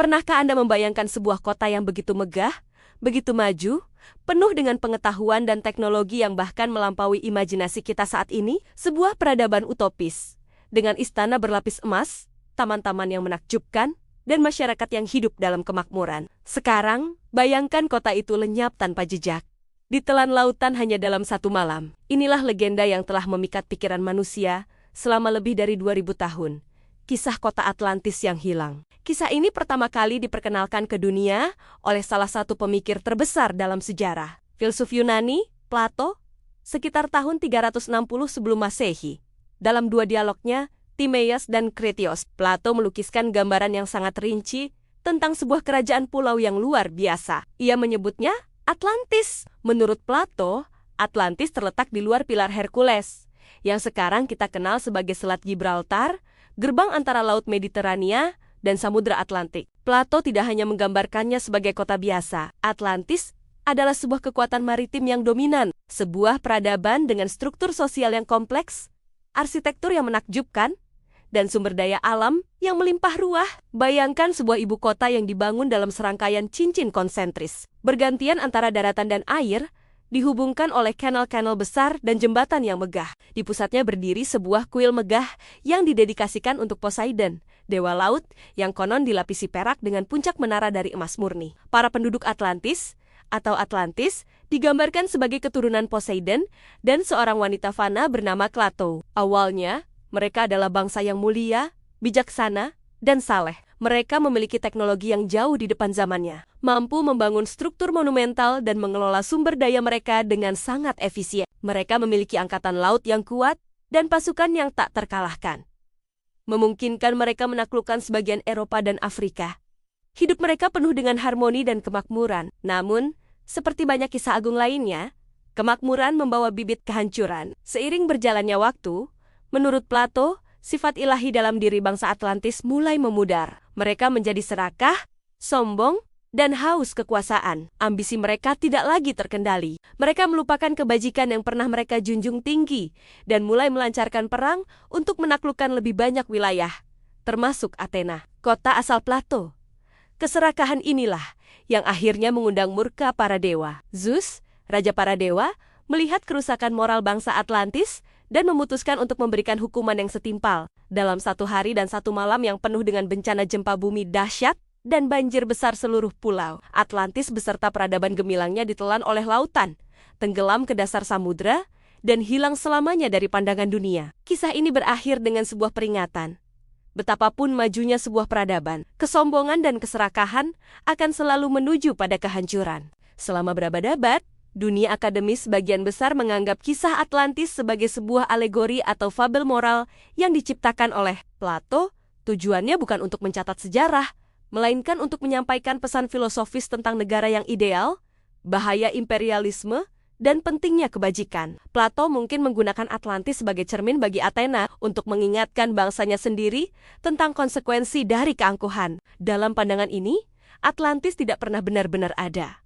Pernahkah Anda membayangkan sebuah kota yang begitu megah, begitu maju, penuh dengan pengetahuan dan teknologi yang bahkan melampaui imajinasi kita saat ini? Sebuah peradaban utopis, dengan istana berlapis emas, taman-taman yang menakjubkan, dan masyarakat yang hidup dalam kemakmuran. Sekarang, bayangkan kota itu lenyap tanpa jejak. Ditelan lautan hanya dalam satu malam. Inilah legenda yang telah memikat pikiran manusia selama lebih dari 2000 tahun. Kisah kota Atlantis yang hilang. Kisah ini pertama kali diperkenalkan ke dunia oleh salah satu pemikir terbesar dalam sejarah, filsuf Yunani, Plato, sekitar tahun 360 sebelum Masehi. Dalam dua dialognya, Timaeus dan Kritios, Plato melukiskan gambaran yang sangat rinci tentang sebuah kerajaan pulau yang luar biasa. Ia menyebutnya Atlantis. Menurut Plato, Atlantis terletak di luar pilar Hercules, yang sekarang kita kenal sebagai Selat Gibraltar, gerbang antara Laut Mediterania dan Samudra Atlantik. Plato tidak hanya menggambarkannya sebagai kota biasa. Atlantis adalah sebuah kekuatan maritim yang dominan, sebuah peradaban dengan struktur sosial yang kompleks, arsitektur yang menakjubkan, dan sumber daya alam yang melimpah ruah. Bayangkan sebuah ibu kota yang dibangun dalam serangkaian cincin konsentris, bergantian antara daratan dan air, dihubungkan oleh kanal-kanal besar dan jembatan yang megah. Di pusatnya berdiri sebuah kuil megah yang didedikasikan untuk Poseidon, dewa laut yang konon dilapisi perak dengan puncak menara dari emas murni. Para penduduk Atlantis, atau Atlantis, digambarkan sebagai keturunan Poseidon dan seorang wanita fana bernama Klato. Awalnya, mereka adalah bangsa yang mulia, bijaksana, dan saleh. Mereka memiliki teknologi yang jauh di depan zamannya, mampu membangun struktur monumental dan mengelola sumber daya mereka dengan sangat efisien. Mereka memiliki angkatan laut yang kuat dan pasukan yang tak terkalahkan, memungkinkan mereka menaklukkan sebagian Eropa dan Afrika. Hidup mereka penuh dengan harmoni dan kemakmuran. Namun, seperti banyak kisah agung lainnya, kemakmuran membawa bibit kehancuran. Seiring berjalannya waktu, menurut Plato, sifat ilahi dalam diri bangsa Atlantis mulai memudar. Mereka menjadi serakah, sombong, dan haus kekuasaan. Ambisi mereka tidak lagi terkendali. Mereka melupakan kebajikan yang pernah mereka junjung tinggi dan mulai melancarkan perang untuk menaklukkan lebih banyak wilayah, termasuk Athena, kota asal Plato. Keserakahan inilah yang akhirnya mengundang murka para dewa. Zeus, raja para dewa, melihat kerusakan moral bangsa Atlantis dan memutuskan untuk memberikan hukuman yang setimpal. Dalam satu hari dan satu malam yang penuh dengan bencana gempa bumi dahsyat dan banjir besar seluruh pulau, Atlantis beserta peradaban gemilangnya ditelan oleh lautan, tenggelam ke dasar samudra, dan hilang selamanya dari pandangan dunia. Kisah ini berakhir dengan sebuah peringatan. Betapapun majunya sebuah peradaban, kesombongan dan keserakahan akan selalu menuju pada kehancuran. Selama berabad-abad, dunia akademis sebagian besar menganggap kisah Atlantis sebagai sebuah alegori atau fabel moral yang diciptakan oleh Plato. Tujuannya bukan untuk mencatat sejarah, melainkan untuk menyampaikan pesan filosofis tentang negara yang ideal, bahaya imperialisme, dan pentingnya kebajikan. Plato mungkin menggunakan Atlantis sebagai cermin bagi Athena untuk mengingatkan bangsanya sendiri tentang konsekuensi dari keangkuhan. Dalam pandangan ini, Atlantis tidak pernah benar-benar ada.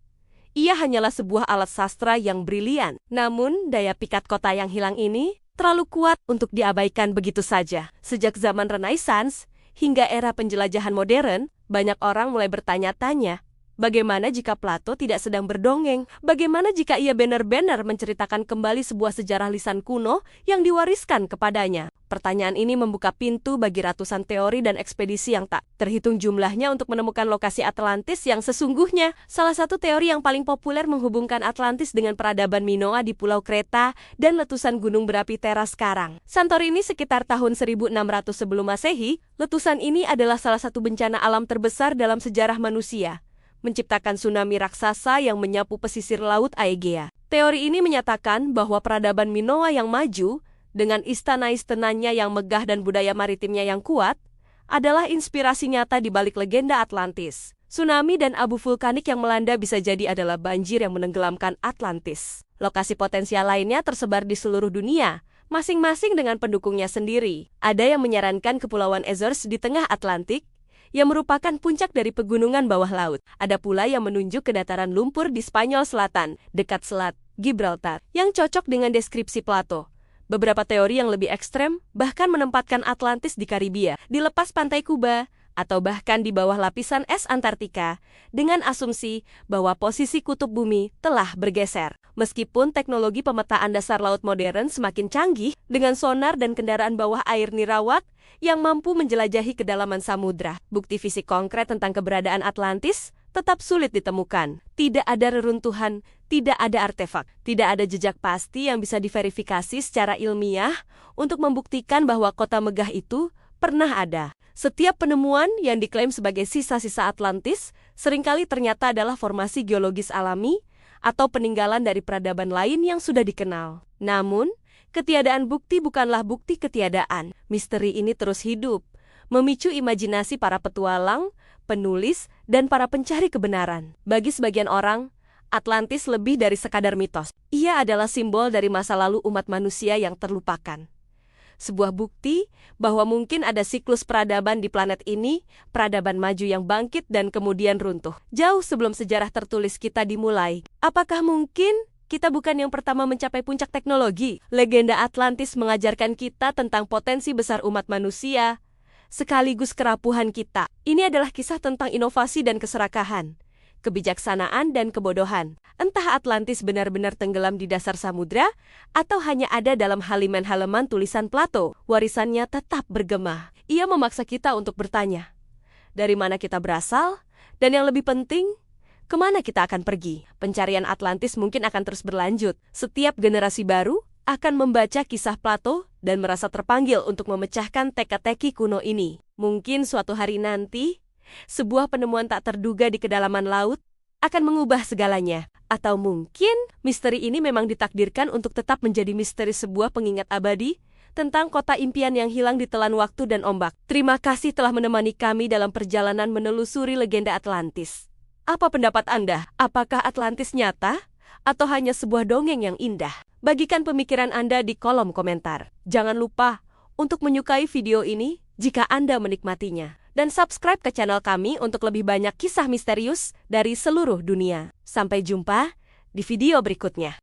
Ia hanyalah sebuah alat sastra yang brilian. Namun, daya pikat kota yang hilang ini terlalu kuat untuk diabaikan begitu saja. Sejak zaman Renaissance hingga era penjelajahan modern, banyak orang mulai bertanya-tanya, bagaimana jika Plato tidak sedang berdongeng? Bagaimana jika ia benar-benar menceritakan kembali sebuah sejarah lisan kuno yang diwariskan kepadanya? Pertanyaan ini membuka pintu bagi ratusan teori dan ekspedisi yang tak terhitung jumlahnya untuk menemukan lokasi Atlantis yang sesungguhnya. Salah satu teori yang paling populer menghubungkan Atlantis dengan peradaban Minoa di Pulau Kreta dan letusan gunung berapi Thera sekarang. Santorini sekitar tahun 1600 sebelum Masehi, letusan ini adalah salah satu bencana alam terbesar dalam sejarah manusia, menciptakan tsunami raksasa yang menyapu pesisir laut Aegea. Teori ini menyatakan bahwa peradaban Minoa yang maju, dengan istana-istananya yang megah dan budaya maritimnya yang kuat, adalah inspirasi nyata di balik legenda Atlantis. Tsunami dan abu vulkanik yang melanda bisa jadi adalah banjir yang menenggelamkan Atlantis. Lokasi potensial lainnya tersebar di seluruh dunia, masing-masing dengan pendukungnya sendiri. Ada yang menyarankan Kepulauan Azores di tengah Atlantik, yang merupakan puncak dari pegunungan bawah laut. Ada pula yang menunjuk ke dataran lumpur di Spanyol Selatan, dekat Selat Gibraltar, yang cocok dengan deskripsi Plato. Beberapa teori yang lebih ekstrem bahkan menempatkan Atlantis di Karibia, di lepas pantai Kuba, atau bahkan di bawah lapisan es Antartika, dengan asumsi bahwa posisi kutub bumi telah bergeser. Meskipun teknologi pemetaan dasar laut modern semakin canggih dengan sonar dan kendaraan bawah air nirawak yang mampu menjelajahi kedalaman samudra, bukti fisik konkret tentang keberadaan Atlantis tetap sulit ditemukan. Tidak ada reruntuhan, tidak ada artefak, tidak ada jejak pasti yang bisa diverifikasi secara ilmiah untuk membuktikan bahwa kota megah itu pernah ada. Setiap penemuan yang diklaim sebagai sisa-sisa Atlantis seringkali ternyata adalah formasi geologis alami atau peninggalan dari peradaban lain yang sudah dikenal. Namun, ketiadaan bukti bukanlah bukti ketiadaan. Misteri ini terus hidup, memicu imajinasi para petualang, penulis, dan para pencari kebenaran. Bagi sebagian orang, Atlantis lebih dari sekadar mitos. Ia adalah simbol dari masa lalu umat manusia yang terlupakan. Sebuah bukti bahwa mungkin ada siklus peradaban di planet ini, peradaban maju yang bangkit dan kemudian runtuh. Jauh sebelum sejarah tertulis kita dimulai, apakah mungkin kita bukan yang pertama mencapai puncak teknologi? Legenda Atlantis mengajarkan kita tentang potensi besar umat manusia, sekaligus kerapuhan kita. Ini adalah kisah tentang inovasi dan keserakahan, kebijaksanaan dan kebodohan. Entah Atlantis benar-benar tenggelam di dasar samudra, atau hanya ada dalam halaman-halaman tulisan Plato, warisannya tetap bergema. Ia memaksa kita untuk bertanya, dari mana kita berasal, dan yang lebih penting, kemana kita akan pergi? Pencarian Atlantis mungkin akan terus berlanjut. Setiap generasi baru akan membaca kisah Plato dan merasa terpanggil untuk memecahkan teka-teki kuno ini. Mungkin suatu hari nanti, sebuah penemuan tak terduga di kedalaman laut akan mengubah segalanya. Atau mungkin misteri ini memang ditakdirkan untuk tetap menjadi misteri sebuah pengingat abadi tentang kota impian yang hilang ditelan waktu dan ombak. Terima kasih telah menemani kami dalam perjalanan menelusuri legenda Atlantis. Apa pendapat Anda? Apakah Atlantis nyata atau hanya sebuah dongeng yang indah? Bagikan pemikiran Anda di kolom komentar. Jangan lupa untuk menyukai video ini jika Anda menikmatinya. Dan subscribe ke channel kami untuk lebih banyak kisah misterius dari seluruh dunia. Sampai jumpa di video berikutnya.